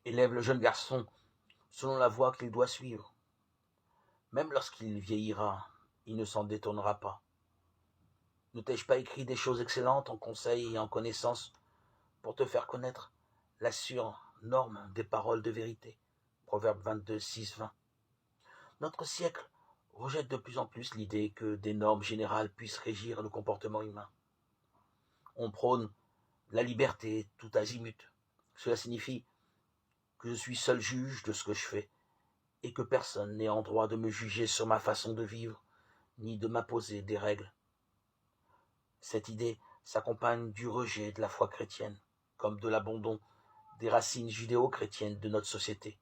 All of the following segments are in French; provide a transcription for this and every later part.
élève le jeune garçon selon la voie qu'il doit suivre. Même lorsqu'il vieillira, il ne s'en détournera pas. Ne t'ai-je pas écrit des choses excellentes en conseils et en connaissances pour te faire connaître la sûre norme des paroles de vérité? Proverbe 22, 6, 20. Notre siècle rejette de plus en plus l'idée que des normes générales puissent régir le comportement humain. On prône la liberté tout azimut. Cela signifie que je suis seul juge de ce que je fais et que personne n'est en droit de me juger sur ma façon de vivre ni de m'imposer des règles. Cette idée s'accompagne du rejet de la foi chrétienne, comme de l'abandon des racines judéo-chrétiennes de notre société.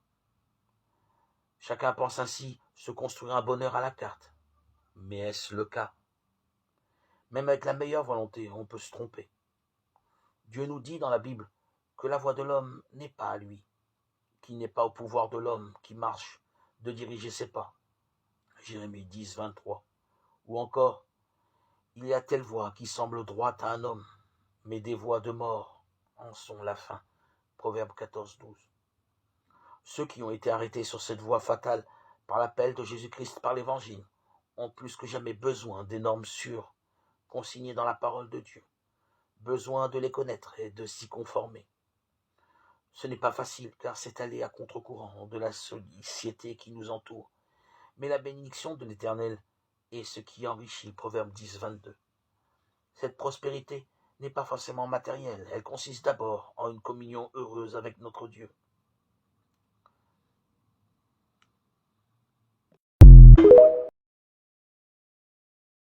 Chacun pense ainsi se construire un bonheur à la carte. Mais est-ce le cas? Même avec la meilleure volonté, on peut se tromper. Dieu nous dit dans la Bible que la voie de l'homme n'est pas à lui, qu'il n'est pas au pouvoir de l'homme qui marche de diriger ses pas. Jérémie 10, 23. Ou encore, il y a telle voie qui semble droite à un homme, mais des voies de mort en sont la fin. Proverbe 14, 12. Ceux qui ont été arrêtés sur cette voie fatale par l'appel de Jésus-Christ par l'Évangile ont plus que jamais besoin des normes sûres, consignées dans la parole de Dieu, besoin de les connaître et de s'y conformer. Ce n'est pas facile, car c'est aller à contre-courant de la société qui nous entoure, mais la bénédiction de l'Éternel est ce qui enrichit. Proverbe 10, 22. Cette prospérité n'est pas forcément matérielle, elle consiste d'abord en une communion heureuse avec notre Dieu.